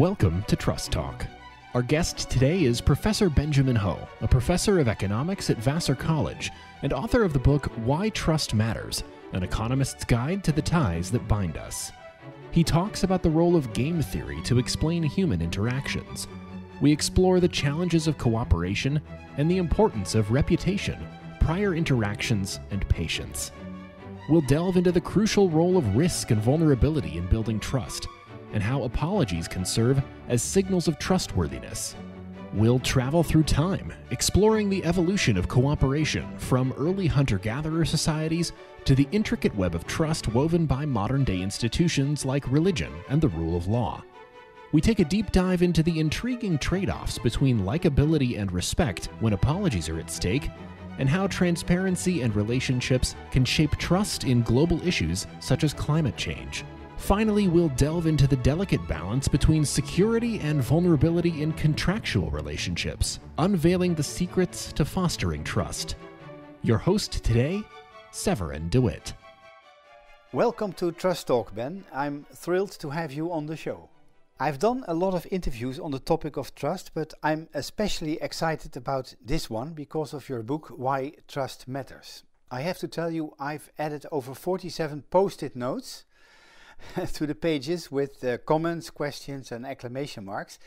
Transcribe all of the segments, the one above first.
Welcome to Trust Talk. Our guest today is Professor Benjamin Ho, a professor of economics at Vassar College and author of the book Why Trust Matters, an economist's guide to the ties that bind us. He talks about the role of game theory to explain human interactions. We explore the challenges of cooperation and the importance of reputation, prior interactions, and patience. We'll delve into the crucial role of risk and vulnerability in building trust, and how apologies can serve as signals of trustworthiness. We'll travel through time, exploring the evolution of cooperation from early hunter-gatherer societies to the intricate web of trust woven by modern-day institutions like religion and the rule of law. We take a deep dive into the intriguing trade-offs between likability and respect when apologies are at stake, and how transparency and relationships can shape trust in global issues such as climate change. Finally, we'll delve into the delicate balance between security and vulnerability in contractual relationships, unveiling the secrets to fostering trust. Your host today, Severin DeWitt. Welcome to Trust Talk, Ben. I'm thrilled to have you on the show. I've done a lot of interviews on the topic of trust, but I'm especially excited about this one because of your book, Why Trust Matters. I have to tell you, I've added over 47 post-it notes to the pages with comments, questions and exclamation marks,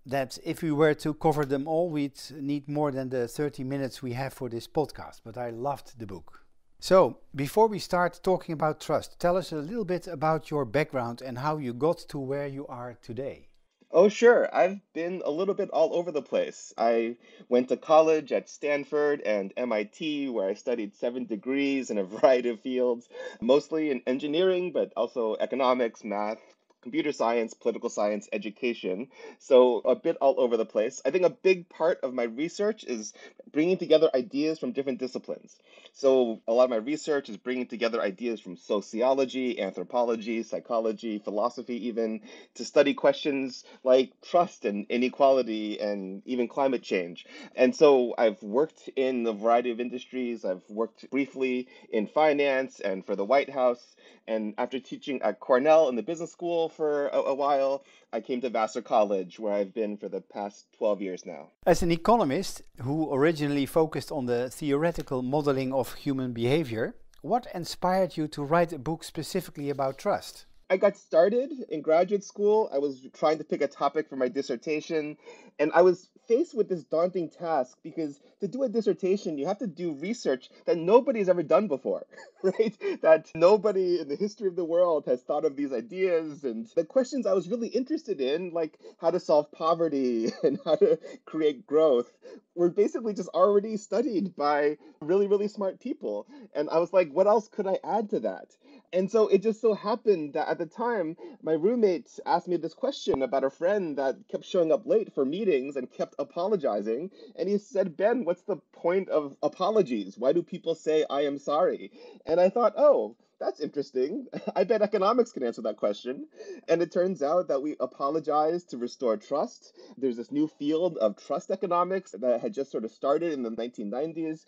that if we were to cover them all, we'd need more than the 30 minutes we have for this podcast, but I loved the book. So, before we start talking about trust, tell us a little bit about your background and how you got to where you are today. Oh, sure. I've been a little bit all over the place. I went to college at Stanford and MIT, where I studied 7 degrees in a variety of fields, mostly in engineering, but also economics, math, computer science, political science, education. So a bit all over the place. I think a big part of my research is bringing together ideas from different disciplines. So a lot of my research is bringing together ideas from sociology, anthropology, psychology, philosophy even, to study questions like trust and inequality and even climate change. And so I've worked in a variety of industries. I've worked briefly in finance and for the White House. And after teaching at Cornell in the business school for a while, I came to Vassar College, where I've been for the past 12 years now. As an economist who originally focused on the theoretical modeling of human behavior, what inspired you to write a book specifically about trust? I got started in graduate school. I was trying to pick a topic for my dissertation, and I was faced with this daunting task because to do a dissertation, you have to do research that nobody's ever done before, right? That nobody in the history of the world has thought of these ideas. And the questions I was really interested in, like how to solve poverty and how to create growth, were basically just already studied by really, really smart people. And I was like, what else could I add to that? And so it just so happened that at the time, my roommate asked me this question about a friend that kept showing up late for meetings and kept apologizing. And he said, Ben, what's the point of apologies? Why do people say, I am sorry? And I thought, oh, that's interesting. I bet economics can answer that question. And it turns out that we apologize to restore trust. There's this new field of trust economics that had just sort of started in the 1990s.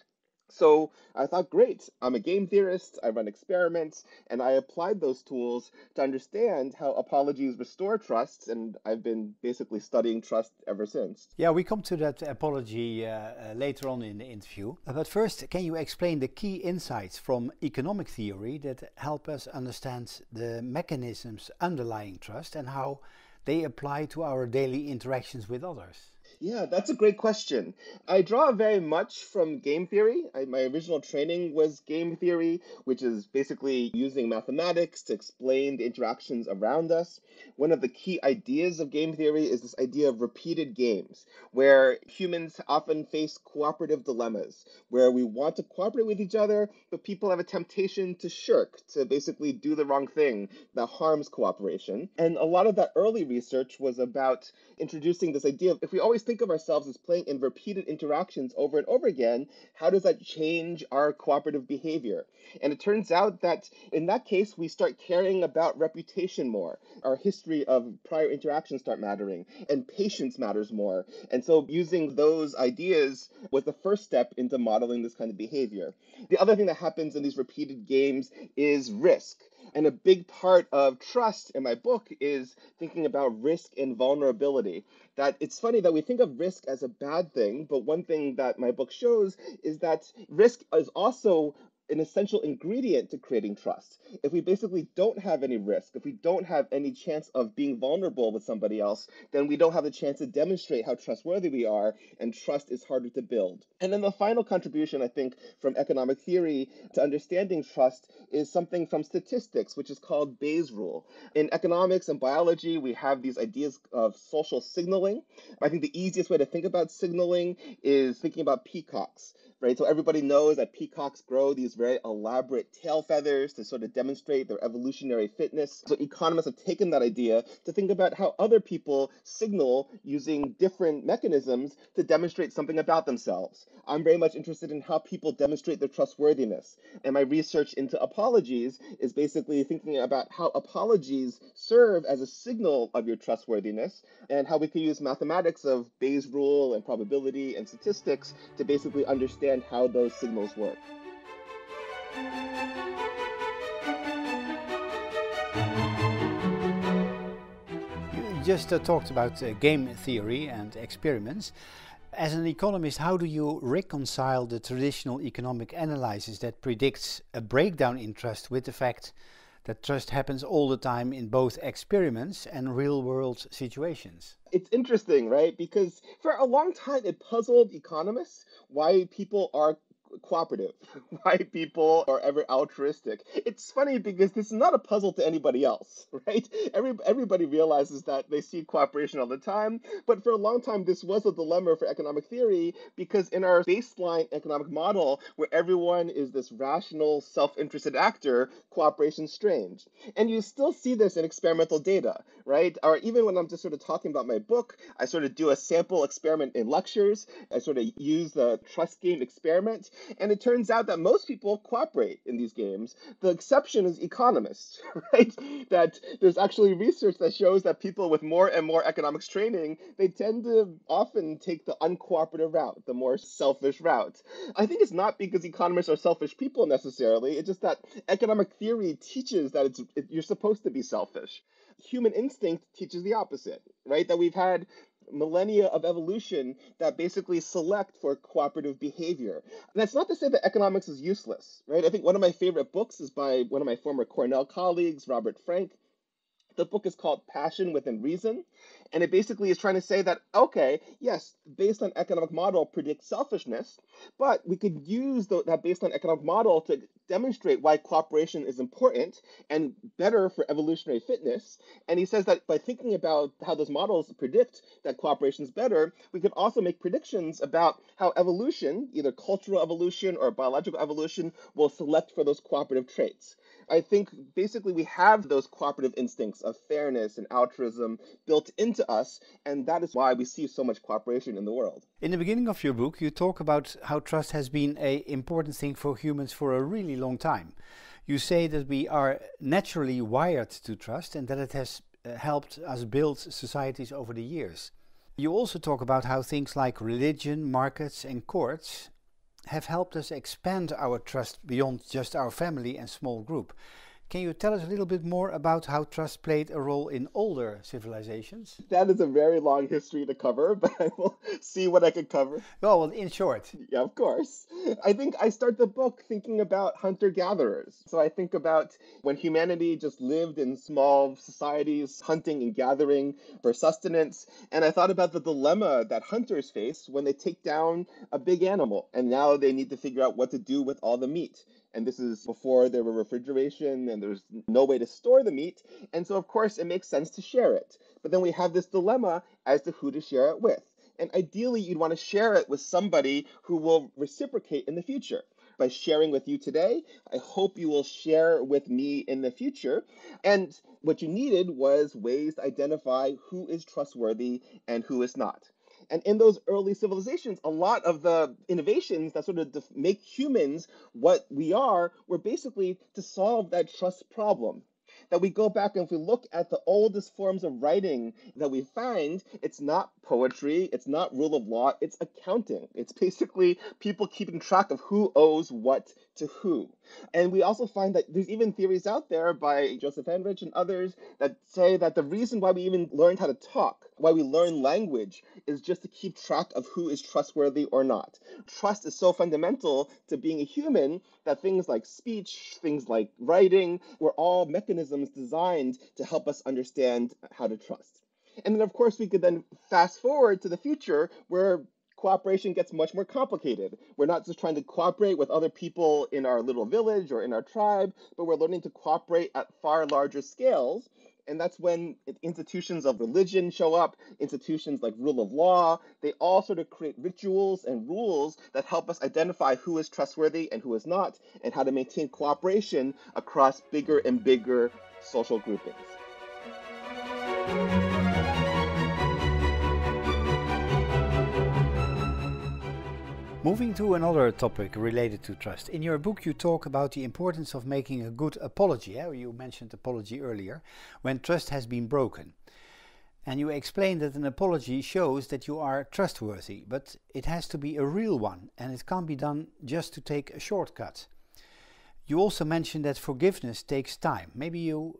So I thought, great, I'm a game theorist, I run experiments, and I applied those tools to understand how apologies restore trust, and I've been basically studying trust ever since. Yeah, we come to that apology later on in the interview. But first, can you explain the key insights from economic theory that help us understand the mechanisms underlying trust and how they apply to our daily interactions with others? Yeah, that's a great question. I draw very much from game theory. My original training was game theory, which is basically using mathematics to explain the interactions around us. One of the key ideas of game theory is this idea of repeated games, where humans often face cooperative dilemmas, where we want to cooperate with each other, but people have a temptation to shirk, to basically do the wrong thing that harms cooperation. And a lot of that early research was about introducing this idea of if we always think of ourselves as playing in repeated interactions over and over again, how does that change our cooperative behavior? And it turns out that in that case, we start caring about reputation more. Our history of prior interactions start mattering, and patience matters more. And so using those ideas was the first step into modeling this kind of behavior. The other thing that happens in these repeated games is risk. And a big part of trust in my book is thinking about risk and vulnerability. That it's funny that we think of risk as a bad thing, but one thing that my book shows is that risk is also an essential ingredient to creating trust. If we basically don't have any risk, if we don't have any chance of being vulnerable with somebody else, then we don't have the chance to demonstrate how trustworthy we are, and trust is harder to build. And then the final contribution, I think, from economic theory to understanding trust is something from statistics, which is called Bayes' rule. In economics and biology, we have these ideas of social signaling. I think the easiest way to think about signaling is thinking about peacocks. Right? So everybody knows that peacocks grow these very elaborate tail feathers to sort of demonstrate their evolutionary fitness. So economists have taken that idea to think about how other people signal using different mechanisms to demonstrate something about themselves. I'm very much interested in how people demonstrate their trustworthiness. And my research into apologies is basically thinking about how apologies serve as a signal of your trustworthiness, and how we can use mathematics of Bayes' rule and probability and statistics to basically understand how those signals work. You just talked about game theory and experiments. As an economist, how do you reconcile the traditional economic analysis that predicts a breakdown in trust with the fact that trust happens all the time in both experiments and real-world situations? It's interesting, right? Because for a long time, it puzzled economists why people are cooperative, why people are ever altruistic. It's funny because this is not a puzzle to anybody else, right? Everybody realizes that they see cooperation all the time, but for a long time, this was a dilemma for economic theory, because in our baseline economic model, where everyone is this rational, self-interested actor, cooperation's strange. And you still see this in experimental data, right? Or even when I'm just sort of talking about my book, I sort of do a sample experiment in lectures. I sort of use the trust game experiment. And it turns out that most people cooperate in these games. The exception is economists, right? That there's actually research that shows that people with more and more economics training, they tend to often take the uncooperative route, the more selfish route. I think it's not because economists are selfish people necessarily. It's just that economic theory teaches that you're supposed to be selfish. Human instinct teaches the opposite, right? That we've had millennia of evolution that basically select for cooperative behavior. And that's not to say that economics is useless, right? I think one of my favorite books is by one of my former Cornell colleagues, Robert Frank. The book is called Passion Within Reason, and it basically is trying to say that, okay, yes, baseline economic model predicts selfishness, but we could use that baseline economic model to demonstrate why cooperation is important and better for evolutionary fitness. And he says that by thinking about how those models predict that cooperation is better, we could also make predictions about how evolution, either cultural evolution or biological evolution, will select for those cooperative traits. I think basically we have those cooperative instincts of fairness and altruism built into us, and that is why we see so much cooperation in the world. In the beginning of your book, you talk about how trust has been an important thing for humans for a really long time. You say that we are naturally wired to trust and that it has helped us build societies over the years. You also talk about how things like religion, markets and courts have helped us expand our trust beyond just our family and small group. Can you tell us a little bit more about how trust played a role in older civilizations? That is a very long history to cover, but I will see what I can cover. Well, in short. Yeah, of course. I think I start the book thinking about hunter-gatherers. So I think about when humanity just lived in small societies, hunting and gathering for sustenance. And I thought about the dilemma that hunters face when they take down a big animal. And now they need to figure out what to do with all the meat. And this is before there were refrigeration and there's no way to store the meat. And so, of course, it makes sense to share it. But then we have this dilemma as to who to share it with. And ideally, you'd want to share it with somebody who will reciprocate in the future. By sharing with you today, I hope you will share with me in the future. And what you needed was ways to identify who is trustworthy and who is not. And in those early civilizations, a lot of the innovations that sort of make humans what we are were basically to solve that trust problem. that we go back and if we look at the oldest forms of writing that we find, it's not poetry, it's not rule of law, it's accounting. It's basically people keeping track of who owes what to who. And we also find that there's even theories out there by Joseph Henrich and others that say that the reason why we even learned how to talk, why we learn language, is just to keep track of who is trustworthy or not. Trust is so fundamental to being a human that things like speech, things like writing, were all mechanisms designed to help us understand how to trust. And then, of course, we could then fast forward to the future where cooperation gets much more complicated. We're not just trying to cooperate with other people in our little village or in our tribe, but we're learning to cooperate at far larger scales. And that's when institutions of religion show up, institutions like rule of law. They all sort of create rituals and rules that help us identify who is trustworthy and who is not, and how to maintain cooperation across bigger and bigger social groupings. Moving to another topic related to trust. In your book, you talk about the importance of making a good apology. You mentioned apology earlier, when trust has been broken. And you explain that an apology shows that you are trustworthy, but it has to be a real one, and it can't be done just to take a shortcut. You also mentioned that forgiveness takes time. Maybe you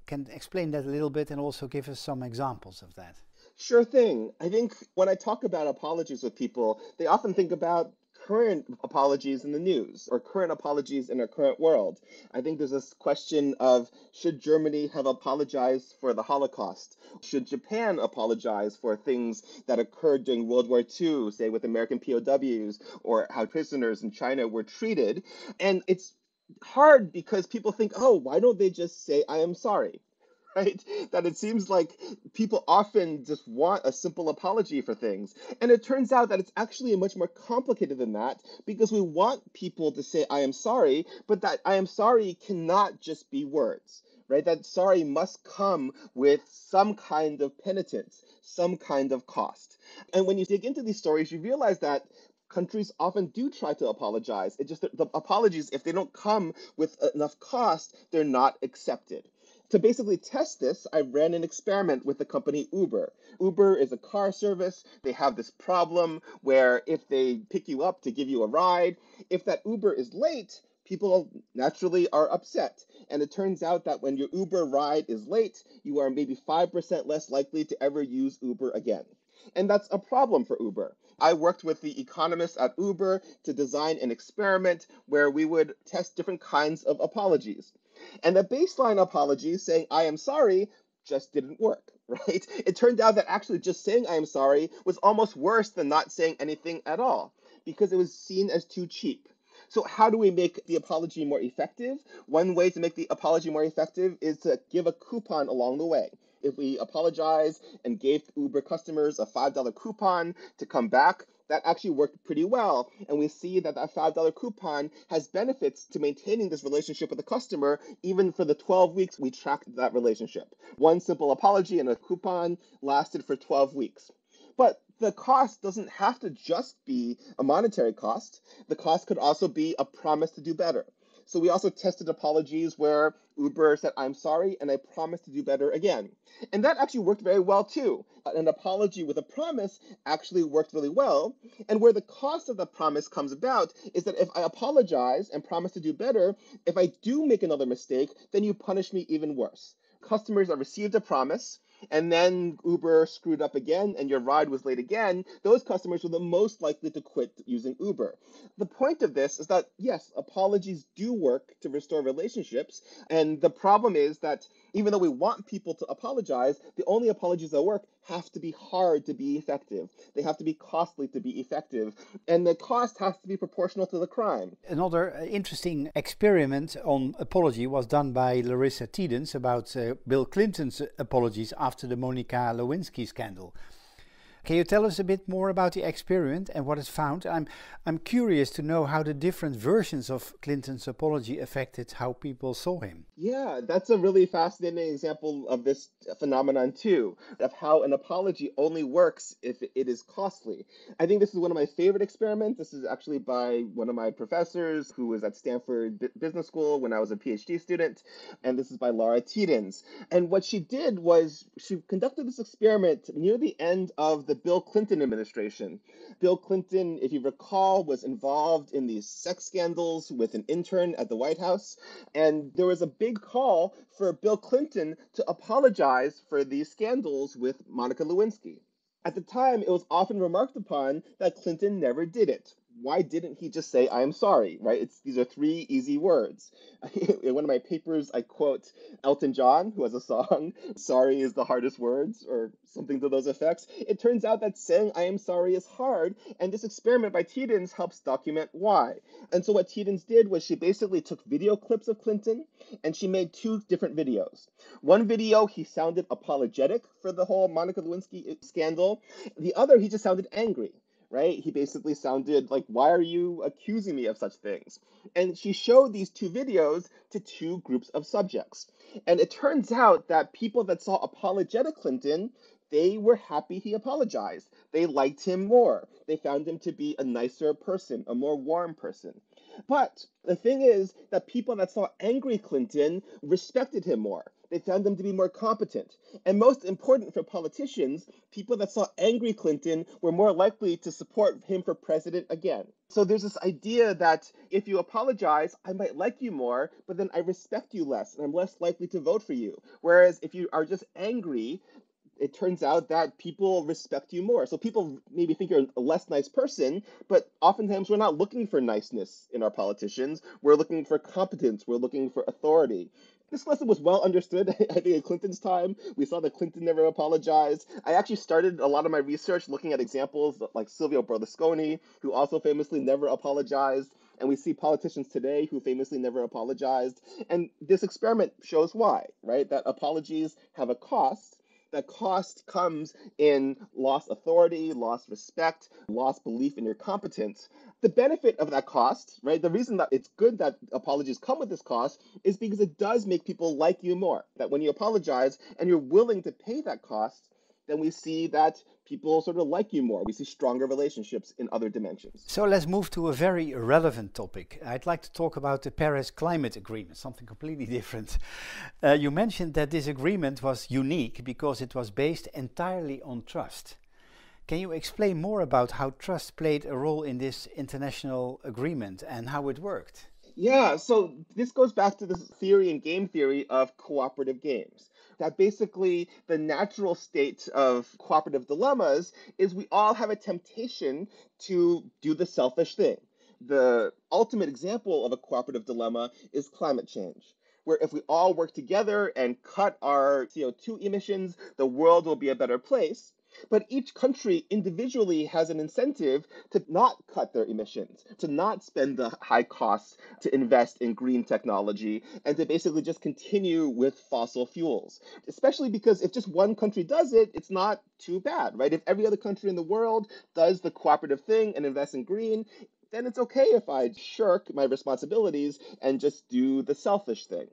can explain that a little bit and also give us some examples of that. Sure thing. I think when I talk about apologies with people, they often think about current apologies in the news or current apologies in our current world. I think there's this question of, should Germany have apologized for the Holocaust? Should Japan apologize for things that occurred during World War II, say with American POWs, or how prisoners in China were treated? And it's hard because people think, oh, why don't they just say, I am sorry? Right? That it seems like people often just want a simple apology for things. And it turns out that it's actually much more complicated than that, because we want people to say, I am sorry, but that I am sorry cannot just be words, right? That sorry must come with some kind of penitence, some kind of cost. And when you dig into these stories, you realize that countries often do try to apologize. It's just that the apologies, if they don't come with enough cost, they're not accepted. To basically test this, I ran an experiment with the company Uber. Uber is a car service. They have this problem where if they pick you up to give you a ride, if that Uber is late, people naturally are upset. And it turns out that when your Uber ride is late, you are maybe 5% less likely to ever use Uber again. And that's a problem for Uber. I worked with the economists at Uber to design an experiment where we would test different kinds of apologies. And the baseline apology saying, I am sorry, just didn't work, right? It turned out that actually just saying I am sorry was almost worse than not saying anything at all, because it was seen as too cheap. So how do we make the apology more effective? One way to make the apology more effective is to give a coupon along the way. If we apologize and gave Uber customers a $5 coupon to come back, that actually worked pretty well. And we see that that $5 coupon has benefits to maintaining this relationship with the customer, even for the 12 weeks we tracked that relationship. One simple apology and a coupon lasted for 12 weeks. But the cost doesn't have to just be a monetary cost. The cost could also be a promise to do better. So we also tested apologies where Uber said, I'm sorry, and I promise to do better again. And that actually worked very well too. An apology with a promise actually worked really well. And where the cost of the promise comes about is that if I apologize and promise to do better, if I do make another mistake, then you punish me even worse. Customers that received a promise and then Uber screwed up again and your ride was late again, those customers were the most likely to quit using Uber. The point of this is that, yes, apologies do work to restore relationships. And the problem is that even though we want people to apologize, the only apologies that work have to be hard to be effective. They have to be costly to be effective. And the cost has to be proportional to the crime. Another interesting experiment on apology was done by Larissa Tiedens about Bill Clinton's apologies after the Monica Lewinsky scandal. Can you tell us a bit more about the experiment and what it found? I'm curious to know how the different versions of Clinton's apology affected how people saw him. Yeah, that's a really fascinating example of this phenomenon too, of how an apology only works if it is costly. I think this is one of my favorite experiments. This is actually by one of my professors who was at Stanford Business School when I was a PhD student, and this is by Laura Tiedens. And what she did was she conducted this experiment near the end of the Bill Clinton administration. Bill Clinton, if you recall, was involved in these sex scandals with an intern at the White House, and there was a big call for Bill Clinton to apologize for these scandals with Monica Lewinsky. At the time, it was often remarked upon that Clinton never did it. Why didn't he just say, "I am sorry," right? These are three easy words. In one of my papers, I quote Elton John, who has a song, "Sorry is the hardest words," or something to those effects. It turns out that saying "I am sorry" is hard, and this experiment by Tiedens helps document why. And so what Tiedens did was she basically took video clips of Clinton, and she made two different videos. One video, he sounded apologetic for the whole Monica Lewinsky scandal. The other, he just sounded angry. Right? He basically sounded like, "Why are you accusing me of such things?" And she showed these two videos to two groups of subjects. And it turns out that people that saw apologetic Clinton, they were happy he apologized. They liked him more. They found him to be a nicer person, a more warm person. But the thing is that people that saw angry Clinton respected him more. They found him to be more competent. And most important for politicians, people that saw angry Clinton were more likely to support him for president again. So there's this idea that if you apologize, I might like you more, but then I respect you less, and I'm less likely to vote for you. Whereas if you are just angry, it turns out that people respect you more. So people maybe think you're a less nice person, but oftentimes we're not looking for niceness in our politicians. We're looking for competence. We're looking for authority. This lesson was well understood, I think, in Clinton's time. We saw that Clinton never apologized. I actually started a lot of my research looking at examples like Silvio Berlusconi, who also famously never apologized. And we see politicians today who famously never apologized. And this experiment shows why, right? That apologies have a cost. That cost comes in lost authority, lost respect, lost belief in your competence. The benefit of that cost, right? The reason that it's good that apologies come with this cost is because it does make people like you more. That when you apologize and you're willing to pay that cost, then we see that people sort of like you more. We see stronger relationships in other dimensions. So let's move to a very relevant topic. I'd like to talk about the Paris Climate Agreement, something completely different. You mentioned that this agreement was unique because it was based entirely on trust. Can you explain more about how trust played a role in this international agreement and how it worked? Yeah, so this goes back to this theory in game theory of cooperative games. That basically the natural state of cooperative dilemmas is we all have a temptation to do the selfish thing. The ultimate example of a cooperative dilemma is climate change, where if we all work together and cut our CO2 emissions, the world will be a better place. But each country individually has an incentive to not cut their emissions, to not spend the high costs to invest in green technology, and to basically just continue with fossil fuels. Especially because if just one country does it, it's not too bad, right? If every other country in the world does the cooperative thing and invests in green, then it's okay if I shirk my responsibilities and just do the selfish thing.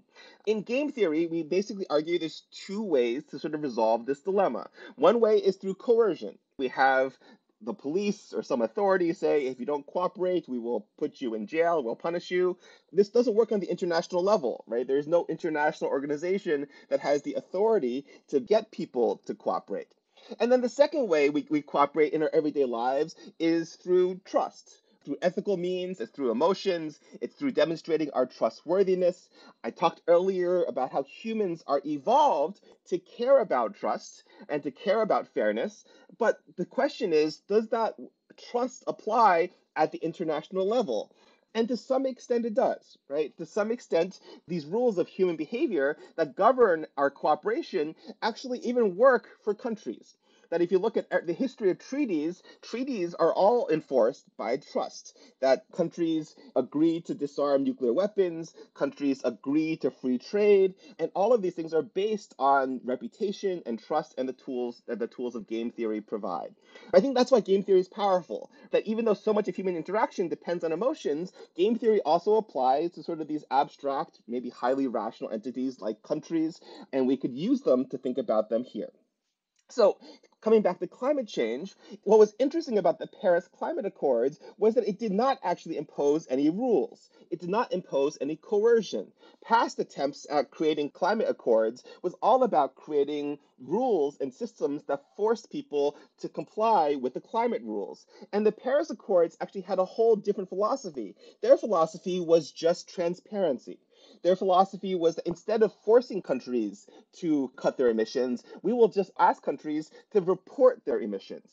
In game theory, we basically argue there's two ways to sort of resolve this dilemma. One way is through coercion. We have the police or some authority say, if you don't cooperate, we will put you in jail, we'll punish you. This doesn't work on the international level, right? There's no international organization that has the authority to get people to cooperate. And then the second way we cooperate in our everyday lives is through trust. Through ethical means, it's through emotions, it's through demonstrating our trustworthiness. I talked earlier about how humans are evolved to care about trust and to care about fairness. But the question is, does that trust apply at the international level? And to some extent it does, right? To some extent, these rules of human behavior that govern our cooperation actually even work for countries. that if you look at the history of treaties, treaties are all enforced by trust, that countries agree to disarm nuclear weapons, countries agree to free trade, and all of these things are based on reputation and trust and the tools that the tools of game theory provide. I think that's why game theory is powerful, that even though so much of human interaction depends on emotions, game theory also applies to sort of these abstract, maybe highly rational entities like countries, and we could use them to think about them here. So, coming back to climate change, what was interesting about the Paris Climate Accords was that it did not actually impose any rules. It did not impose any coercion. Past attempts at creating climate accords was all about creating rules and systems that forced people to comply with the climate rules. And the Paris Accords actually had a whole different philosophy. Their philosophy was just transparency. Their philosophy was that instead of forcing countries to cut their emissions, we will just ask countries to report their emissions.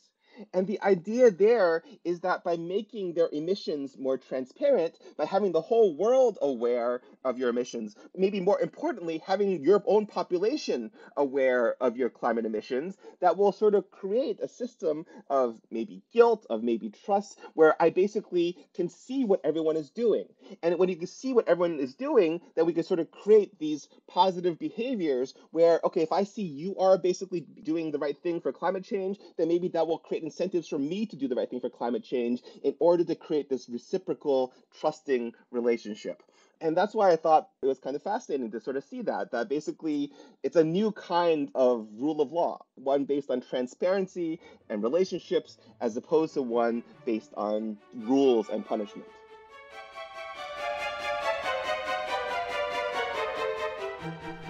And the idea there is that by making their emissions more transparent, by having the whole world aware of your emissions, maybe more importantly, having your own population aware of your climate emissions, that will sort of create a system of maybe guilt, of maybe trust, where I basically can see what everyone is doing. And when you can see what everyone is doing, then we can sort of create these positive behaviors where, okay, if I see you are basically doing the right thing for climate change, then maybe that will create incentives for me to do the right thing for climate change in order to create this reciprocal, trusting relationship. And that's why I thought it was kind of fascinating to sort of see that basically it's a new kind of rule of law, one based on transparency and relationships, as opposed to one based on rules and punishment.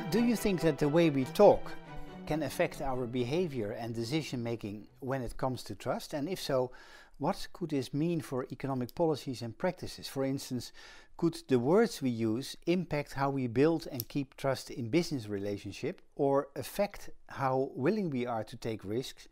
Do you think that the way we talk can affect our behavior and decision making when it comes to trust? And if so, what could this mean for economic policies and practices? For instance, could the words we use impact how we build and keep trust in business relationship, or affect how willing we are to take risks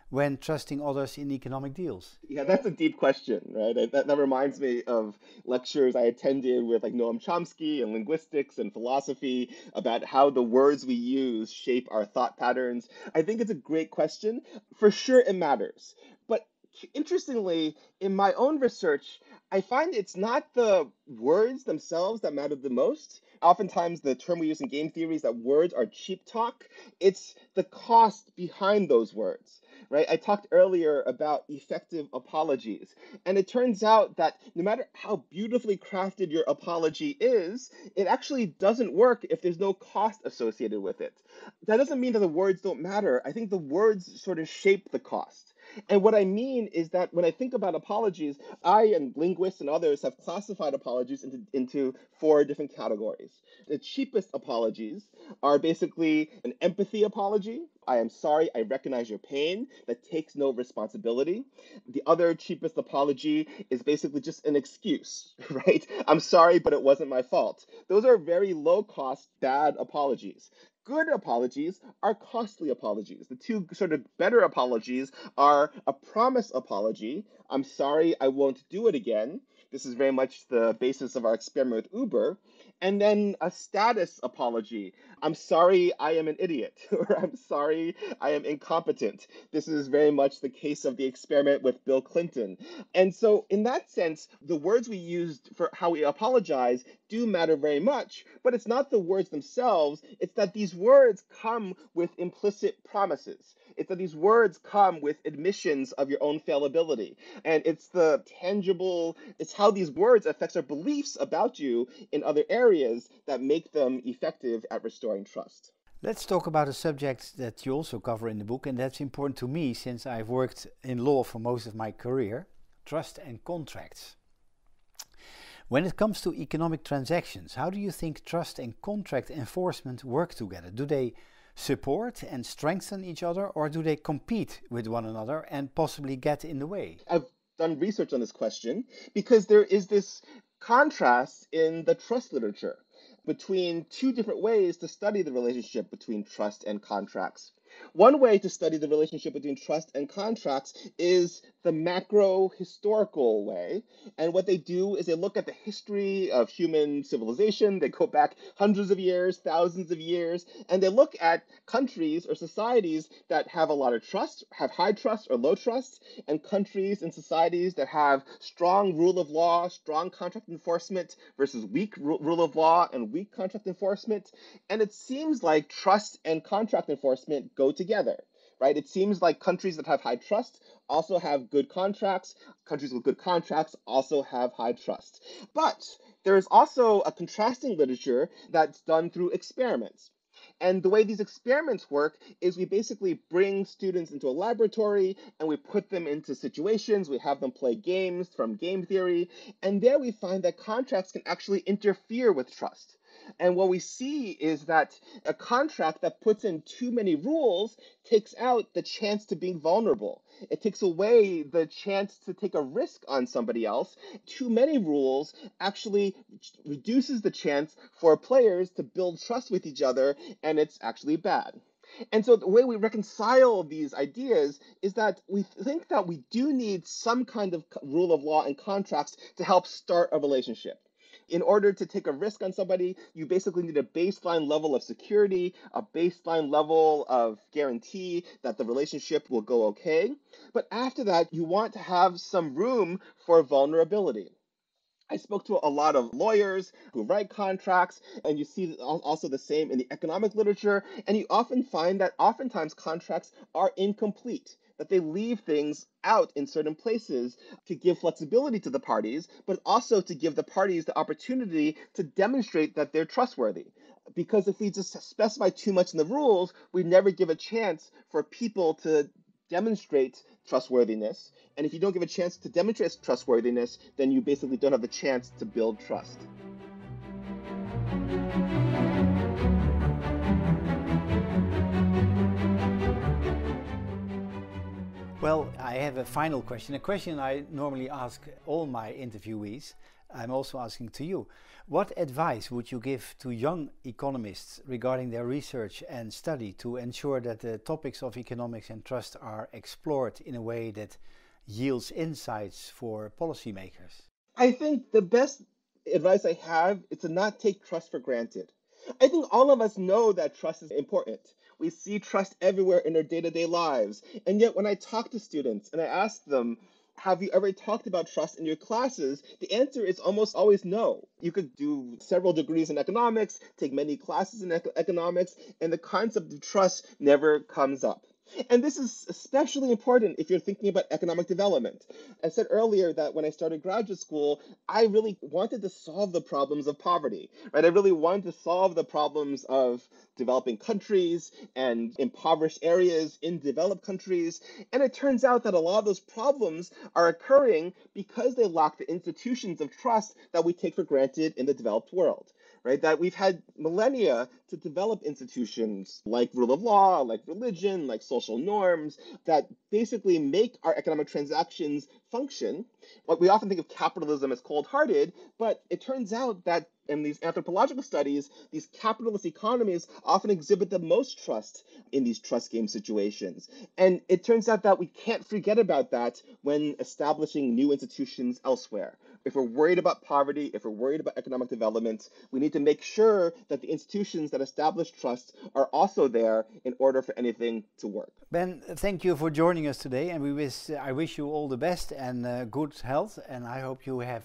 when trusting others in economic deals? Yeah, that's a deep question, right? That reminds me of lectures I attended with like Noam Chomsky and linguistics and philosophy about how the words we use shape our thought patterns. I think it's a great question. For sure, it matters. But interestingly, in my own research, I find it's not the words themselves that matter the most. Oftentimes, the term we use in game theory is that words are cheap talk. It's the cost behind those words. Right? I talked earlier about effective apologies, and it turns out that no matter how beautifully crafted your apology is, it actually doesn't work if there's no cost associated with it. That doesn't mean that the words don't matter. I think the words sort of shape the cost. And what I mean is that when I think about apologies, I and linguists and others have classified apologies into 4 different categories. The cheapest apologies are basically an empathy apology. I am sorry, I recognize your pain, that takes no responsibility. The other cheapest apology is basically just an excuse, right? I'm sorry, but it wasn't my fault. Those are very low cost, bad apologies. Good apologies are costly apologies. The 2 sort of better apologies are a promise apology. I'm sorry, I won't do it again. This is very much the basis of our experiment with Uber. And then a status apology. I'm sorry, I am an idiot, or I'm sorry, I am incompetent. This is very much the case of the experiment with Bill Clinton. And so in that sense, the words we used for how we apologize do matter very much, but it's not the words themselves, it's that these words come with implicit promises. It's that these words come with admissions of your own fallibility. And it's the tangible, it's how these words affect our beliefs about you in other areas that make them effective at restoring trust. Let's talk about a subject that you also cover in the book, and that's important to me since I've worked in law for most of my career: trust and contracts. When it comes to economic transactions, how do you think trust and contract enforcement work together? Do they support and strengthen each other, or do they compete with one another and possibly get in the way? I've done research on this question because there is this contrast in the trust literature between 2 different ways to study the relationship between trust and contracts. One way to study the relationship between trust and contracts is the macro historical way. And what they do is they look at the history of human civilization. They go back hundreds of years, thousands of years, and they look at countries or societies that have a lot of trust, have high trust or low trust, and countries and societies that have strong rule of law, strong contract enforcement versus weak rule of law and weak contract enforcement. And it seems like trust and contract enforcement go together, right? It seems like countries that have high trust also have good contracts. Countries with good contracts also have high trust. But there is also a contrasting literature that's done through experiments. And the way these experiments work is we basically bring students into a laboratory and we put them into situations. We have them play games from game theory. And there we find that contracts can actually interfere with trust. And what we see is that a contract that puts in too many rules takes out the chance to being vulnerable. It takes away the chance to take a risk on somebody else. Too many rules actually reduces the chance for players to build trust with each other, and it's actually bad. And so the way we reconcile these ideas is that we think that we do need some kind of rule of law and contracts to help start a relationship. In order to take a risk on somebody, you basically need a baseline level of security, a baseline level of guarantee that the relationship will go okay. But after that, you want to have some room for vulnerability. I spoke to a lot of lawyers who write contracts, and you see also the same in the economic literature, and you often find that oftentimes contracts are incomplete, that they leave things out in certain places to give flexibility to the parties, but also to give the parties the opportunity to demonstrate that they're trustworthy. Because if we just specify too much in the rules, we never give a chance for people to demonstrate trustworthiness. And if you don't give a chance to demonstrate trustworthiness, then you basically don't have the chance to build trust. Well, I have a final question, a question I normally ask all my interviewees. I'm also asking to you. What advice would you give to young economists regarding their research and study to ensure that the topics of economics and trust are explored in a way that yields insights for policymakers? I think the best advice I have is to not take trust for granted. I think all of us know that trust is important. We see trust everywhere in our day-to-day lives. And yet when I talk to students and I ask them, have you ever talked about trust in your classes? The answer is almost always no. You could do several degrees in economics, take many classes in economics, and the concept of trust never comes up. And this is especially important if you're thinking about economic development. I said earlier that when I started graduate school, I really wanted to solve the problems of poverty, right? I really wanted to solve the problems of developing countries and impoverished areas in developed countries. And it turns out that a lot of those problems are occurring because they lack the institutions of trust that we take for granted in the developed world. Right, that we've had millennia to develop institutions like rule of law, like religion, like social norms that basically make our economic transactions function. What we often think of capitalism as cold-hearted, but it turns out that in these anthropological studies, these capitalist economies often exhibit the most trust in these trust game situations. And it turns out that we can't forget about that when establishing new institutions elsewhere. If we're worried about poverty, if we're worried about economic development, we need to make sure that the institutions that establish trust are also there in order for anything to work. Ben, thank you for joining us today, and I wish you all the best and good health, and I hope you have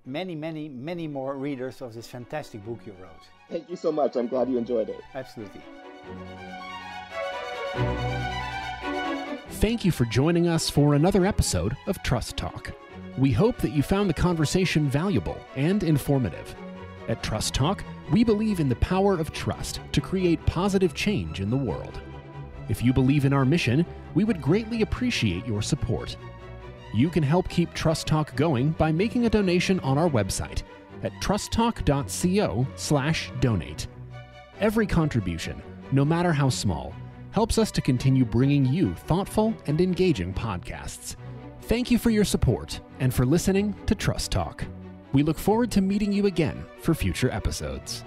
many more readers of this fantastic book you wrote. Thank you so much. I'm glad you enjoyed it. Absolutely. Thank you for joining us for another episode of Trust Talk. We hope that you found the conversation valuable and informative. At Trust Talk, we believe in the power of trust to create positive change in the world. If you believe in our mission, we would greatly appreciate your support. You can help keep Trust Talk going by making a donation on our website at trusttalk.co/donate. Every contribution, no matter how small, helps us to continue bringing you thoughtful and engaging podcasts. Thank you for your support and for listening to Trust Talk. We look forward to meeting you again for future episodes.